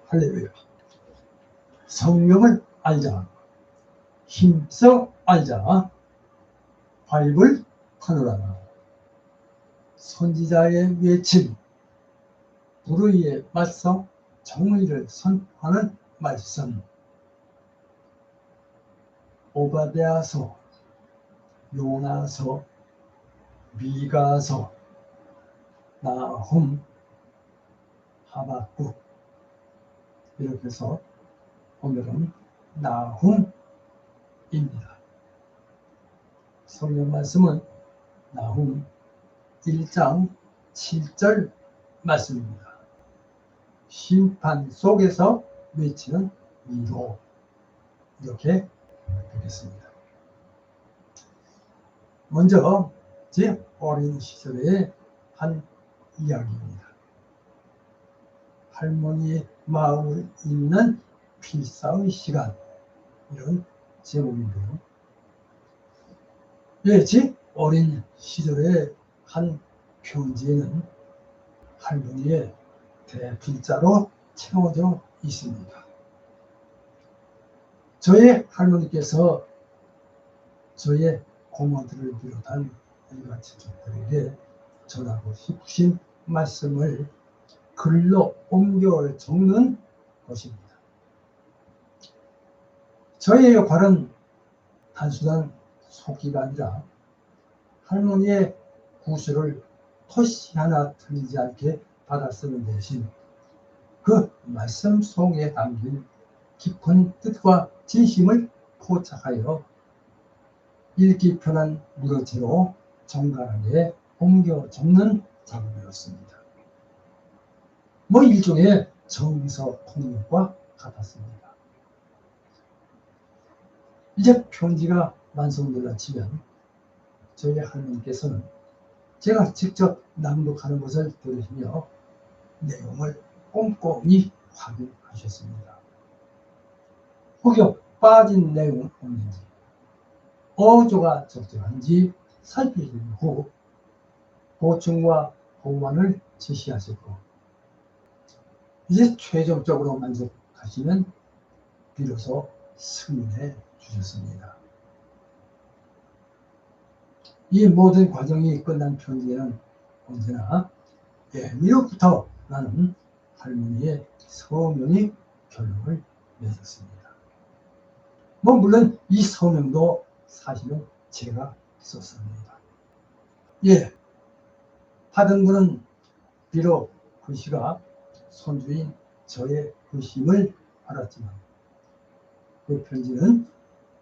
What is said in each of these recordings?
할렐루야. 성령을 알자. 힘써 알자. 바이블 파노라마. 선지자의 외침. 불의에 맞서 정의를 선포하는 말씀. 오바댜서, 요나서, 미가서, 나훔, 하박국. 이렇게 해서 오늘은 나훔입니다. 성경 말씀은 나훔 1장 7절 말씀입니다. 심판 속에서 외치는 위로, 이렇게 되겠습니다. 먼저 제 어린 시절의 한 이야기입니다. 할머니의 마음을 읽는 필사의 시간, 이런 제목인데요. 제 어린 시절의 한 편지에는 할머니의 대필자로 채워져 있습니다. 저의 할머니께서 저의 고모들을 비롯한 일가 친척들에게 전하고 싶으신 말씀을 글로 옮겨 적는 것입니다. 저의 역할은 단순한 속기가 아니라 할머니의 구술을 토시 하나 틀리지 않게 받아 쓰는 대신 그 말씀 속에 담긴 깊은 뜻과 진심을 포착하여 읽기 편한 문어체로 정갈하게 옮겨 적는 작업이었습니다. 일종의 정서 통역과 같았습니다. 이제 편지가 완성되려 치면 저희 할머니께서는 제가 직접 낭독하는 것을 들으시며 내용을 꼼꼼히 확인하셨습니다. 혹여 빠진 내용은 없는지, 어조가 적절한지 살피신 후 보충과 보완을 지시하셨고, 이제 최종적으로 만족하시면 비로소 승인해 주셨습니다. 이 모든 과정이 끝난 편지에는 언제나 예미로부터 나는 할머니의 서명이 결론을 맺었습니다. 물론 이 서명도 사실은 제가 썼습니다. 받은 분은 비록 글씨가 손주인 저의 글씨임을 알았지만 그 편지는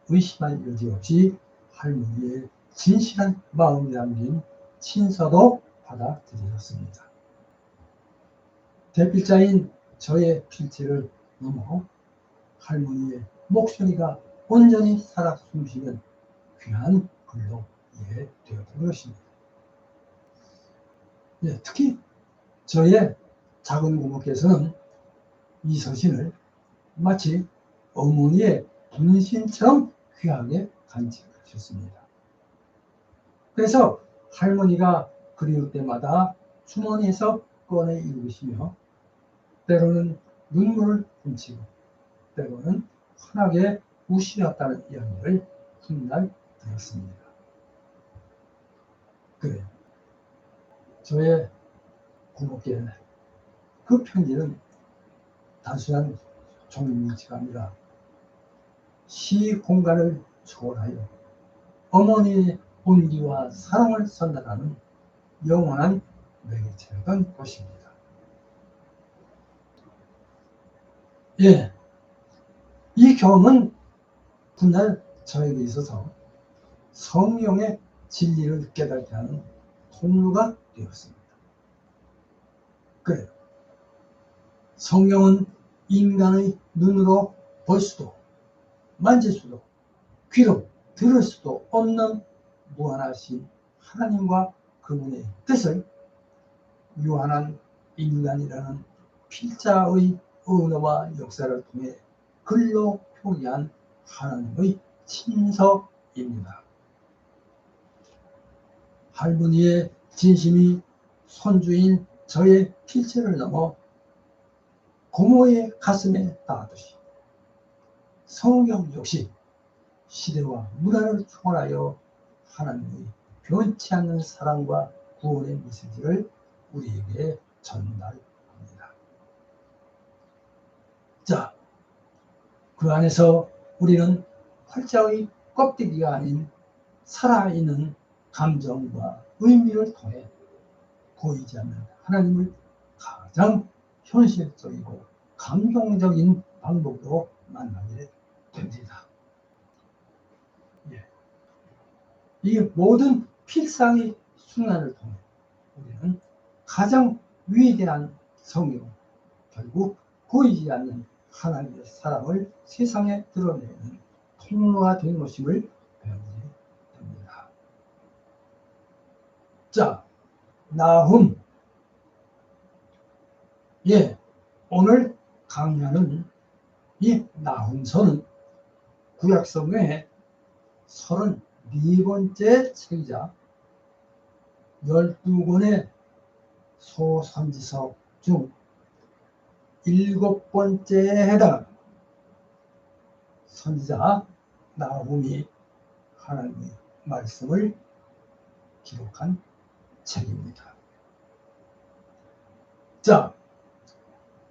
의심할 여지 없이 할머니의 진실한 마음이 담긴 친서도 받아들였습니다. 대필자인 저의 필체를 넘어 할머니의 목소리가 온전히 살아 숨쉬는 귀한 글로 이해되었던 것입니다. 특히 저의 작은 고모께서는 이 서신을 마치 어머니의 분신처럼 귀하게 간직하셨습니다. 그래서 할머니가 그리울 때마다 주머니에서 꺼내 읽으시며 때로는 눈물을 훔치고 때로는 환하게 우시었다는 이야기를 훗날 들었습니다. 그래요. 저의 고모께 그 편지는 단순한 종류가 아니라 시 공간을 초월하여 어머니의 온기와 사랑을 전달하는 영원한 매개체였던 것입니다. 이 경험은 훗날 저에게 있어서 성령의 진리를 깨닫게 하는 통로가 되었습니다. 그래요. 성령은 인간의 눈으로 볼 수도 만질 수도 귀로 들을 수도 없는 무한하신 하나님과 그분의 뜻을 유한한 인간이라는 필자의 언어와 역사를 통해 글로 표기한 하나님의 친서입니다. 할머니의 진심이 손주인 저의 필체를 넘어 고모의 가슴에 닿았듯이 성경 역시 시대와 문화를 초월하여 하나님의 변치 않는 사랑과 구원의 메시지를 우리에게 전달합니다. 자, 그 안에서 우리는 활자의 껍데기가 아닌 살아있는 감정과 의미를 통해 보이지 않는 하나님을 가장 현실적이고 감동적인 방법으로 만나게 됩니다. 이 모든 필상의 순환을 통해 우리는 가장 위대한 성령, 결국 보이지 않는 하나님의 사랑을 세상에 드러내는 통로가 된 것임을 배우게 됩니다. 자, 나훔. 오늘 강의하는 이 나훔서는 구약성경의 34번째 책이자 12권의 소선지서 중 7번째에 해당합니다. 선지자 나훔이 하나님의 말씀을 기록한 책입니다. 자,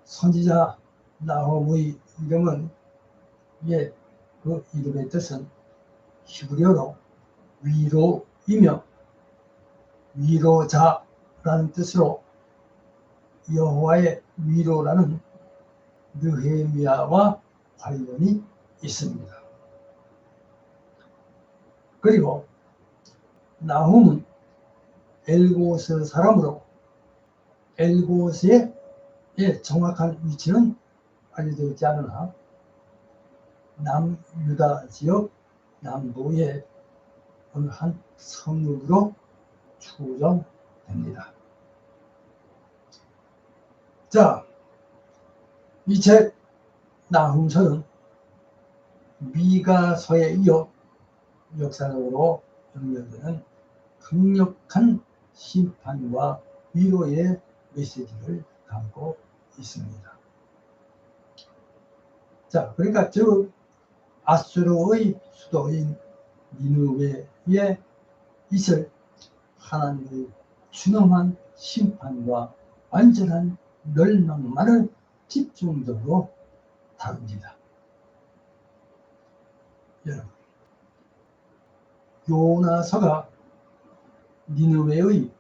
선지자 나훔의 이름은 그 이름의 뜻은 히브리어로 위로이며 위로자라는 뜻으로 여호와의 위로라는 느헤미야와 관련이 있습니다. 그리고 나훔은 엘고스 사람으로 엘고스의 정확한 위치는 알려져 있지 않으나 남유다 지역 남부의 어느 한 성읍으로 추정됩니다. 자, 이 책 나훔서는 미가서에 이어 역사적으로 연결되는 강력한 심판과 위로의 메시지를 담고 있습니다. 자, 그러니까 즉 아수르의 수도인 니느웨에 있을 하나님의 준엄한 심판과 완전한 멸망만을 집중적으로 다룹니다. 여러분, 요나서가 니느웨의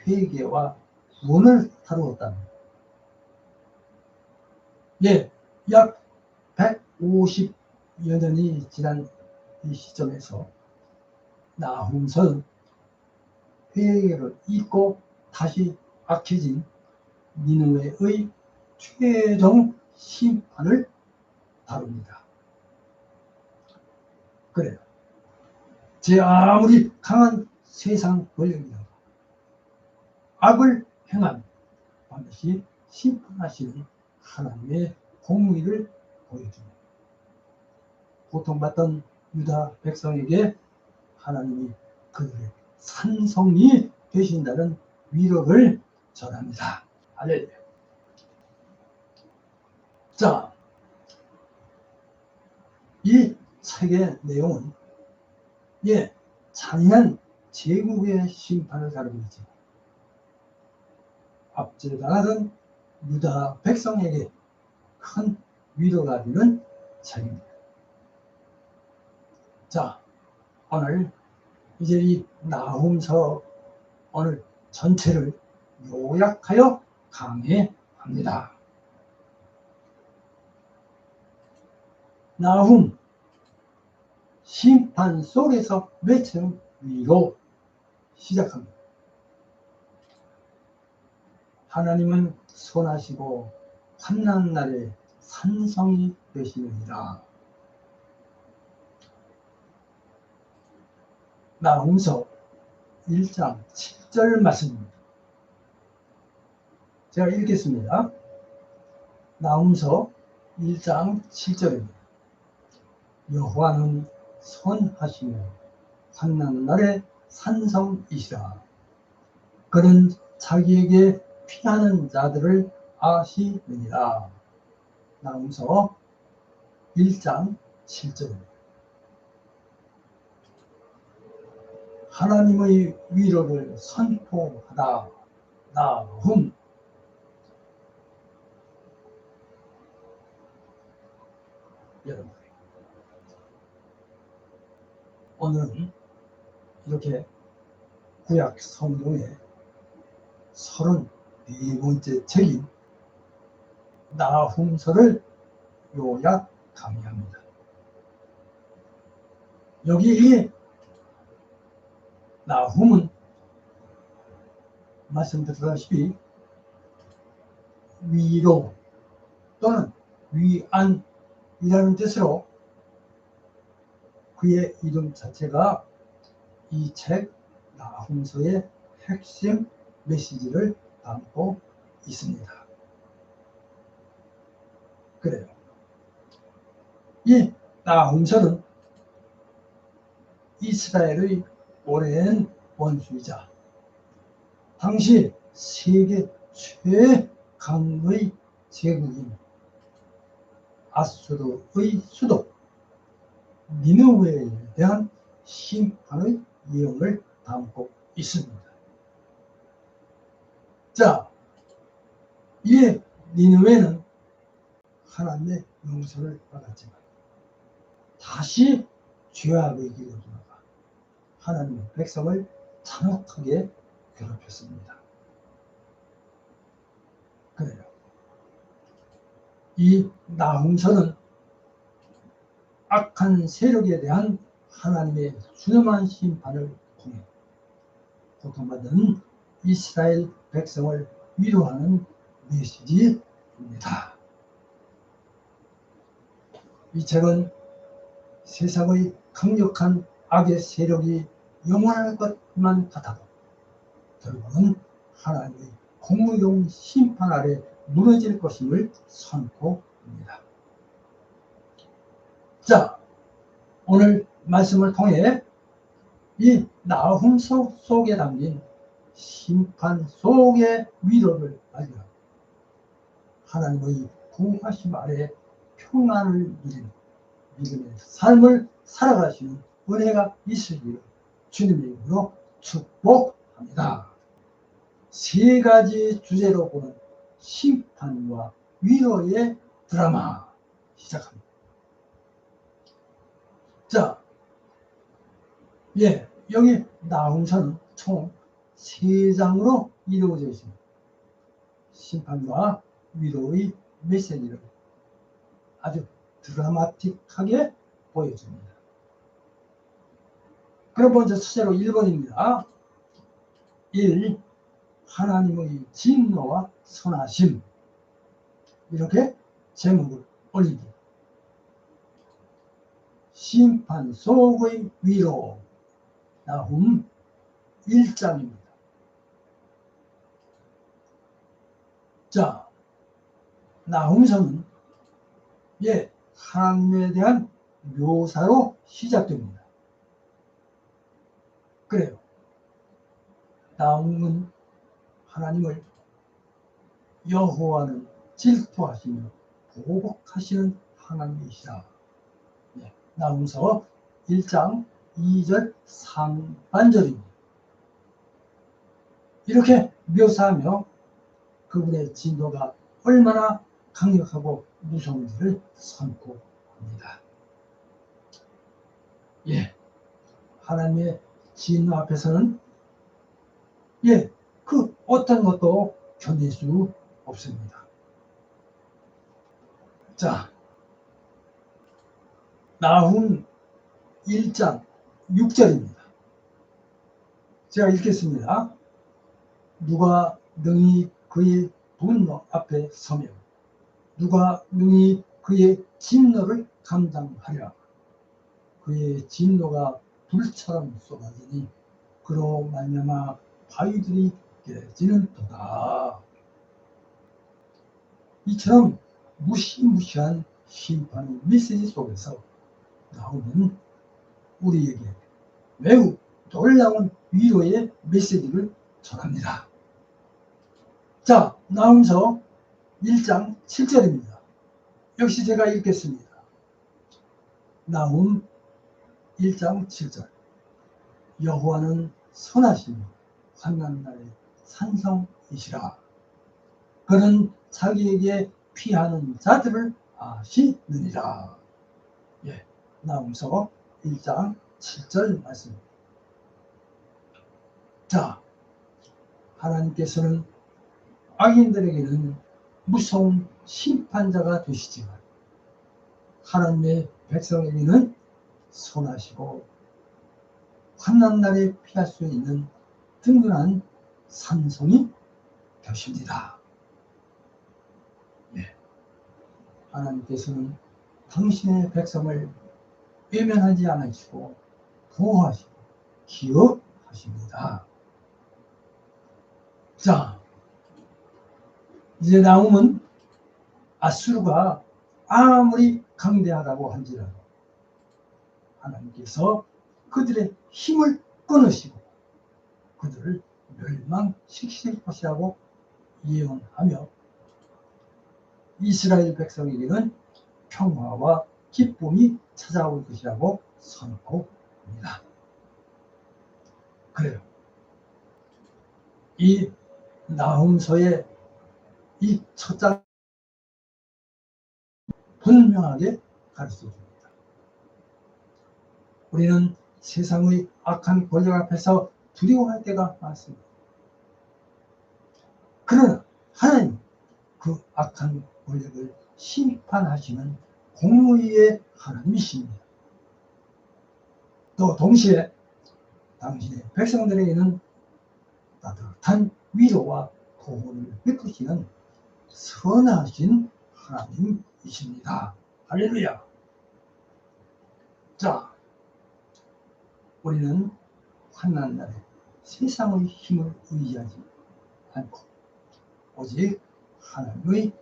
회개와 구원을 다루었다는 약 150여 년이 지난 이 시점에서 나훔서는 회개를 잊고 다시 악해진 니느웨의 최종 심판을 다룹니다. 그래요. 제 아무리 강한 세상 권력이라도 악을 행한 반드시 심판하시는 하나님의 공의를 보여줍니다. 고통받던 유다 백성에게 하나님이 그들의 산성이 되신다는 위로를 전합니다. 할렐루야. 자, 이 책의 내용은 잔인한 제국의 심판을 다루고 있죠. 압제당하던 유다 백성에게 큰 위로가 되는 책입니다. 자, 오늘 이제 이 나훔서 오늘 전체를 요약하여 강해합니다. 나훔, 심판 속에서 외치는 위로 시작합니다. 하나님은 선하시고 환난 날에 산성이 되시느니라. 나훔서 1장 7절 말씀입니다. 제가 읽겠습니다. 나훔서 1장 7절입니다. 여호와는 선하시며 환난 날에 산성이시라. 그는 자기에게 피하는 자들을 아시느니라. 나훔서 1장 7절입니다. 하나님의 위로를 선포하다. 나훔. 여러분, 오늘은 이렇게 구약 성경의 34번째 책인 나훔서를 요약 강의합니다. 여기 나훔은 말씀드렸다시피 위로 또는 위안이라는 뜻으로 그의 이름 자체가 이 책 나훔서의 핵심 메시지를 담고 있습니다. 그래요. 이 나훔서는 이스라엘의 오랜 원수이자 당시 세계 최강의 제국인 아수르의 수도 니느웨에 대한 심판의 예언을 담고 있습니다. 자, 이 니느웨는 하나님의 용서를 받았지만 다시 죄악의 길로 돌아가 하나님의 백성을 잔혹하게 괴롭혔습니다. 그래요. 이 나훔서는 악한 세력에 대한 하나님의 준엄한 심판을 통해 고통받은 이스라엘 백성을 위로하는 메시지입니다. 이 책은 세상의 강력한 악의 세력이 영원할 것만 같아도 결국은 하나님의 공의로운 심판 아래 무너질 것임을 선포합니다. 자, 오늘 말씀을 통해 이 나훔서 속에 담긴 심판 속의 위로를 발견하고 하나님의 구하심 아래 평안을 누리는 믿음의 삶을 살아가시는 은혜가 있으기를 주님의 이름으로 축복합니다. 세 가지 주제로 보는 심판과 위로의 드라마 시작합니다. 자, 여기 나훔서는 총 3장으로 이루어져 있습니다. 심판과 위로의 메시지를 아주 드라마틱하게 보여줍니다. 그럼 먼저 수제로 1번입니다. 1. 하나님의 진노와 선하심. 이렇게 제목을 올립니다. 심판 속의 위로. 나훔 1장입니다. 자, 나훔서는 하나님에 대한 묘사로 시작됩니다. 그래요. 나훔은 하나님을 여호와는 질투하시며 보복하시는 하나님이시라. 나훔서 1장 2절 상반절입니다. 이렇게 묘사하며 그분의 진노가 얼마나 강력하고 무서운지를 선포합니다. 하나님의 진노 앞에서는 그 어떤 것도 견딜 수 없습니다. 자, 나훔 1장 6절입니다. 제가 읽겠습니다. 누가 능히 그의 분노 앞에 서며 누가 능히 그의 진노를 감당하랴. 그의 진노가 불처럼 쏟아지니 그로 말미암아 바위들이 깨지는도다. 이처럼 무시무시한 심판의 메시지 속에서 나오는 우리에게 매우 놀라운 위로의 메시지를 전합니다. 자, 나훔서 1장 7절입니다. 역시 제가 읽겠습니다. 나훔 1장 7절. 여호와는 선하시며 환난 날에 산성이시라. 그는 자기에게 피하는 자들을 아시느니라. 예, 나훔서 1장 7절 말씀입니다. 자, 하나님께서는 악인들에게는 무서운 심판자가 되시지만 하나님의 백성에게는 선하시고 환난 날에 피할 수 있는 든든한 산성이 되십니다. 네. 하나님께서는 당신의 백성을 외면하지 않으시고 보호하시고 기억하십니다. 자, 이제 나훔은 아수르가 아무리 강대하다고 한지라도 하나님께서 그들의 힘을 끊으시고 그들을 멸망시키실 것이라고 예언하며 이스라엘 백성에게는 평화와 기쁨이 찾아올 것이라고 선포합니다. 그래요. 이 나훔서의 이 첫 장 분명하게 가르쳐줍니다. 우리는 세상의 악한 권력 앞에서 두려워할 때가 많습니다. 그러나 하나님 그 악한 권력을 심판하시는 공의의 하나님이십니다. 또 동시에 당신의 백성들에게는 따뜻한 위로와 보호를 베푸시는 선하신 하나님이십니다. 할렐루야. 자, 우리는 환난 날에 세상의 힘을 의지하지 않고 오직 하나님의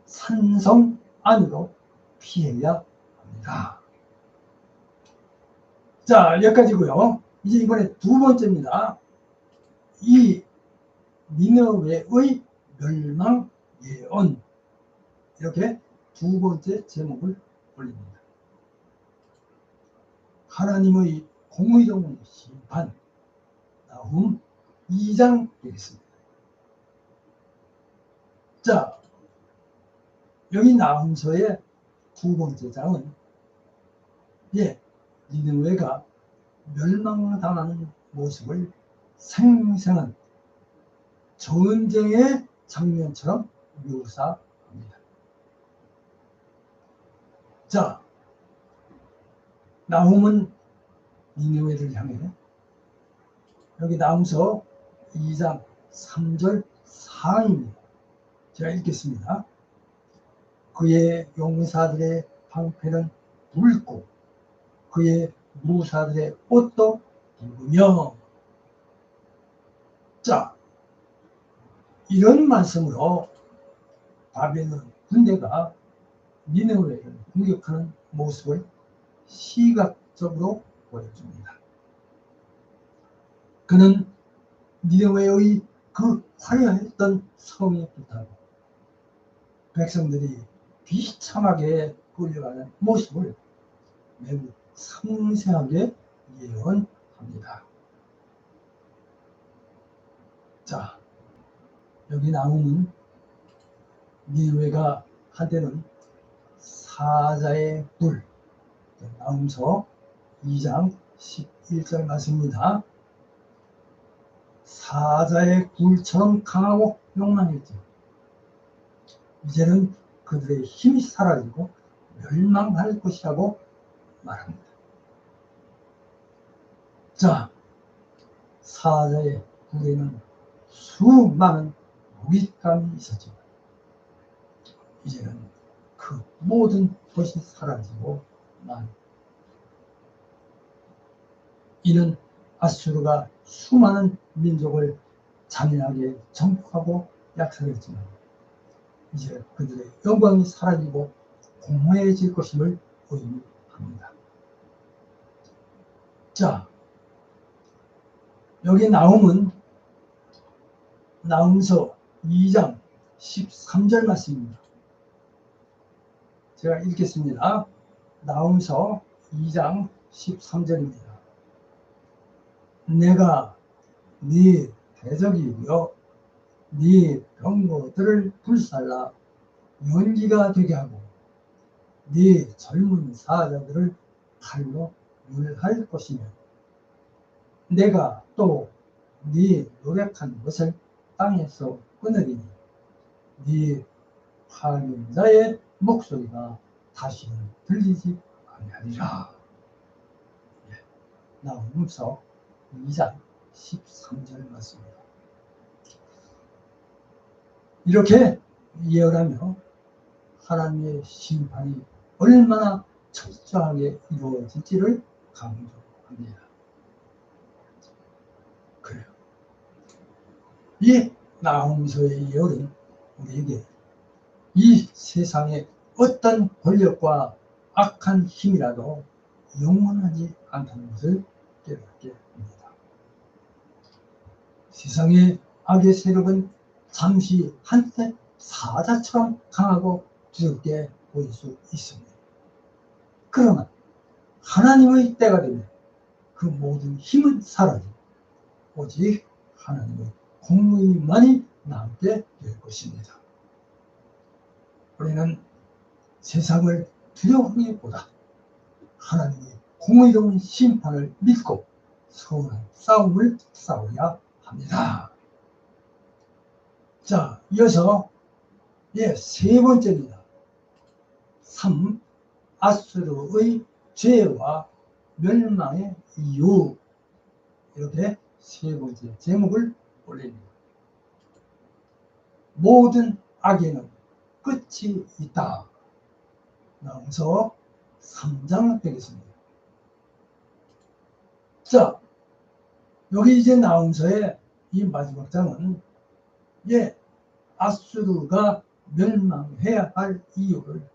산성 안으로 피해야 합니다. 자, 여기까지고요. 이제 이번에 두 번째입니다. 이 니느웨의 멸망 예언. 이렇게 두 번째 제목을 올립니다. 하나님의 공의로운 심판. 나훔 2장 되겠습니다. 자, 여기 나훔서의 두 번째 장은 니느웨가 멸망당하는 모습을 생생한 전쟁의 장면처럼 묘사합니다. 자, 나훔은 니느웨를 향해 여기 나훔서 2장 3절 4입니다. 제가 읽겠습니다. 그의 용사들의 방패는 붉고 그의 무사들의 옷도 붉으며. 자, 이런 말씀으로 바벨론 군대가 니느웨를 공격하는 모습을 시각적으로 보여줍니다. 그는 니느웨의 그 화려했던 성에 불타고 백성들이 비참하게 끌려가는 모습을 매우 상세하게 예언합니다. 자, 여기 나오는 니느웨가 한때는 사자의 굴, 나훔서 2장 11절 말씀입니다. 사자의 굴처럼 강하고 용맹했죠. 이제는 그들의 힘이 사라지고 멸망할 것이라고 말합니다. 자, 사자의 굴에는 수많은 먹잇감이 있었지만 이제는 그 모든 것이 사라지고 이는 아수르가 수많은 민족을 잔인하게 정복하고 약살했지만 이제 그들의 영광이 사라지고 공허해질 것임을 의미합니다. 자, 여기 나훔은 나훔서 2장 13절 말씀입니다. 제가 읽겠습니다. 나훔서 2장 13절입니다. 내가 네 대적이며 네 병거들을 불살라 연기가 되게 하고 네 젊은 사자들을 칼로 멸할 것이며 내가 또 네 노력한 것을 땅에서 끊으리니 네 파견자의 목소리가 다시는 들리지 아니하리라. 나훔서 2장 13절 말씀입니다. 이렇게 예언하며 하나님의 심판이 얼마나 철저하게 이루어질지를 강조합니다. 그래요. 이 나훔서의 예언은 우리에게 이 세상의 어떤 권력과 악한 힘이라도 영원하지 않다는 것을 깨닫게 합니다. 세상의 악의 세력은 잠시 한때 사자처럼 강하고 두렵게 보일 수 있습니다. 그러나 하나님의 때가 되면 그 모든 힘은 사라지고 오직 하나님의 공의만이 남게 될 것입니다. 우리는 세상을 두려워하기보다 하나님의 공의로운 심판을 믿고 선한 싸움을 싸워야 합니다. 자, 이어서 세 번째입니다. 3. 아수르의 죄와 멸망의 이유. 이렇게 세 번째 제목을 올립니다. 모든 악에는 끝이 있다. 나훔서 3장 되겠습니다. 자, 여기 이제 나훔서의 이 마지막 장은 아수르가 멸망해야 할 이유를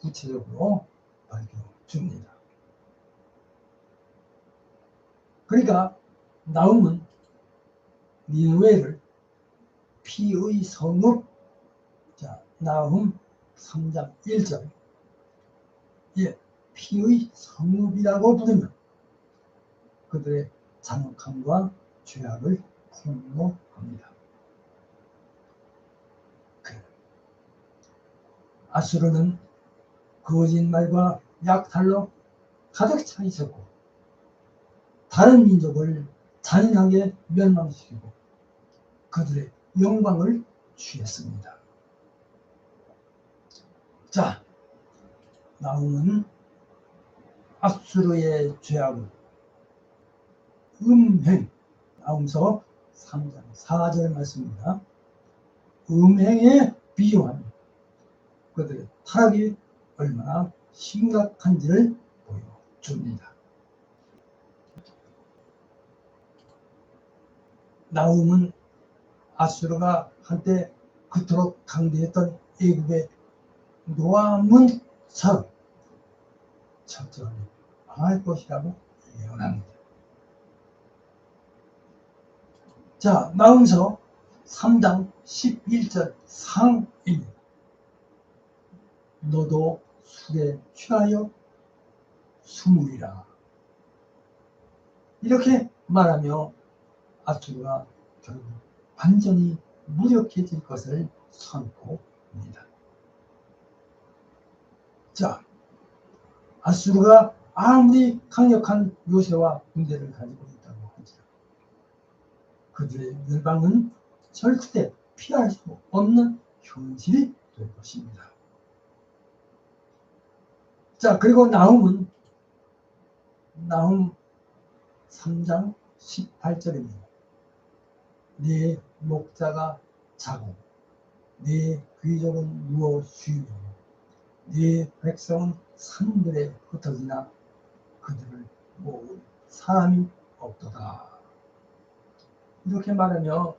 구체적으로 밝혀줍니다. 그러니까 나훔은 니느웨를 피의 성읍, 자, 나훔 3장 1절, 피의 성읍이라고 부르며 그들의 잔혹함과 죄악을 폭로합니다. 아수르는 거짓말과 약탈로 가득 차 있었고 다른 민족을 잔인하게 멸망시키고 그들의 영광을 취했습니다. 자, 나훔은 아수르의 죄악을 음행, 나훔서 3장 4절 말씀입니다. 음행에 비유한 그들의 타락이 얼마나 심각한지를 보여줍니다. 나훔은 아수르가 한때 그토록 강대했던 애국의 노아문처럼 철저하게 망할 것이라고 예언합니다. 자, 나훔서 3장 11절 상입니다. 너도 술에 취하여 숨으리라. 이렇게 말하며 아수르가 결국 완전히 무력해질 것을 선포합니다. 자, 아수르가 아무리 강력한 요새와 군대를 가지고 있다고 하지만 그들의 멸망은 절대 피할 수 없는 현실이 될 것입니다. 자, 그리고 나훔은 나훔 3장 18절입니다. 네 목자가 자고 네 귀족은 누워 쉬며 네 백성은 산들에 흩어지나 그들을 모을 사람이 없도다. 이렇게 말하며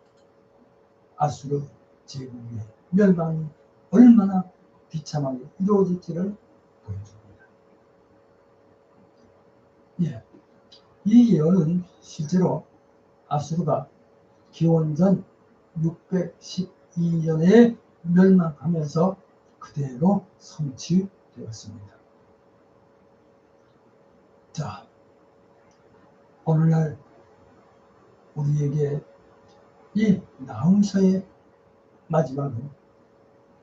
아수르 제국의 멸망이 얼마나 비참하게 이루어질지를 보여줍니다. 이 예언은 실제로 아수르가 기원전 612년에 멸망하면서 그대로 성취되었습니다. 되었습니다. 자, 오늘날 우리에게 이 나훔서의 마지막은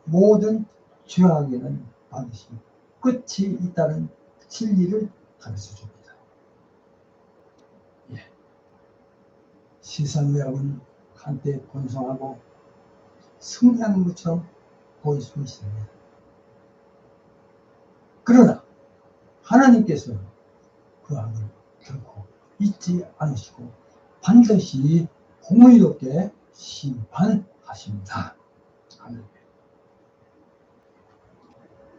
모든 죄악에는 반드시 끝이 있다는 진리를 가르쳐 줍니다. 예. 세상 의학은 한때 번성하고 승리하는 것처럼 보일 수 있습니다. 그러나 하나님께서는 그 악을 결코 잊지 않으시고 반드시 공의롭게 심판하십니다. 아멘.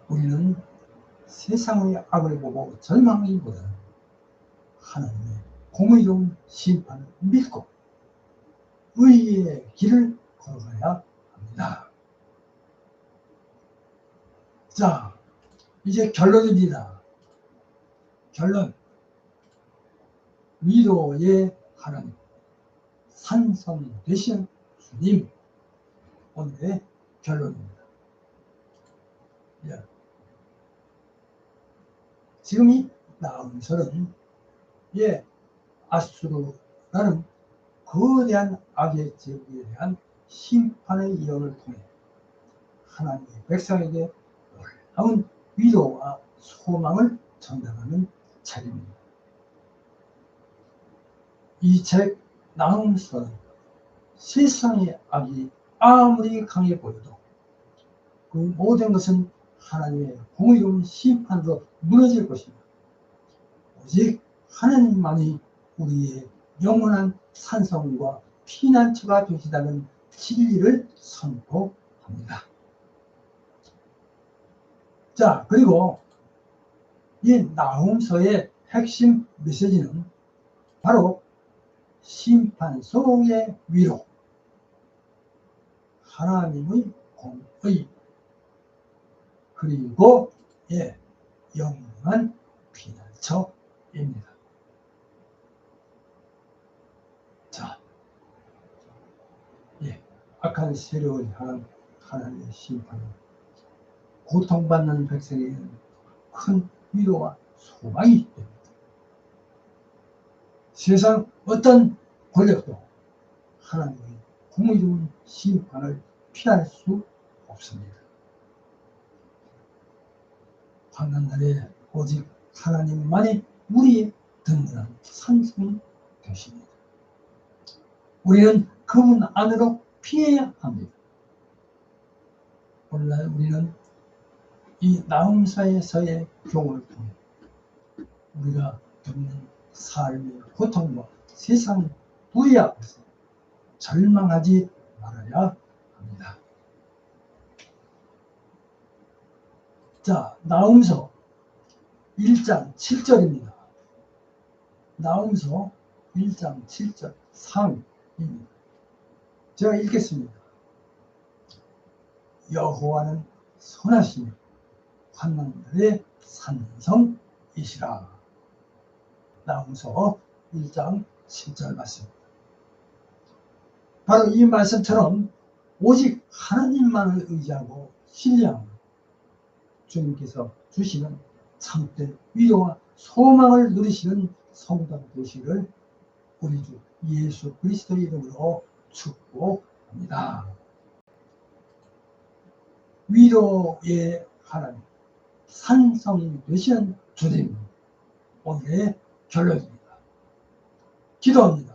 우리는 세상의 악을 보고 절망하기보다는 하나님의 공의로운 심판을 믿고 의의 길을 걸어가야 합니다. 자, 이제 결론입니다. 결론. 위로의 하나님, 산성 되신 주님. 오늘의 결론입니다. 예. 지금 이 나훔서는 아수르라는 거대한 악의 제국에 대한 심판의 예언을 통해 하나님의 백성에게 놀라운 위로와 소망을 전달하는 책입니다. 이 책 나훔서는 세상의 악이 아무리 강해 보여도 그 모든 것은 하나님의 공의로운 심판으로 무너질 것입니다. 오직 하나님만이 우리의 영원한 산성과 피난처가 되시다는 진리를 선포합니다. 자, 그리고 이 나훔서의 핵심 메시지는 바로 심판 속의 위로, 하나님의 공의, 그리고 영원한 피난처입니다. 자, 악한 세력을 향한 하나님의 심판은 고통받는 백성에게는 큰 위로와 소망이 됩니다. 세상 어떤 권력도 하나님의 공의로운 심판을 피할 수 없습니다. 환난날에 오직 하나님만이 우리의 든든한 산성이 되십니다. 우리는 그분 안으로 피해야 합니다. 오늘날 우리는 이 나훔서에서의 교훈을 통해 우리가 겪는 삶의 고통과 세상 불의 앞에서 절망하지 말아야 합니다. 자, 나훔서 1장 7절입니다. 나훔서 1장 7절 상입니다. 제가 읽겠습니다. 여호와는 선하시며 환난날의 산성이시라. 나훔서 1장 7절 말씀입니다. 바로 이 말씀처럼 오직 하나님만을 의지하고 신뢰하고 주님께서 주시는 참된 위로와 소망을 누리시는 성도 되시기를 우리 주 예수 그리스도의 이름으로 축복합니다. 위로의 하나님, 산성이 되시는 주님, 오늘의 결론입니다. 기도합니다.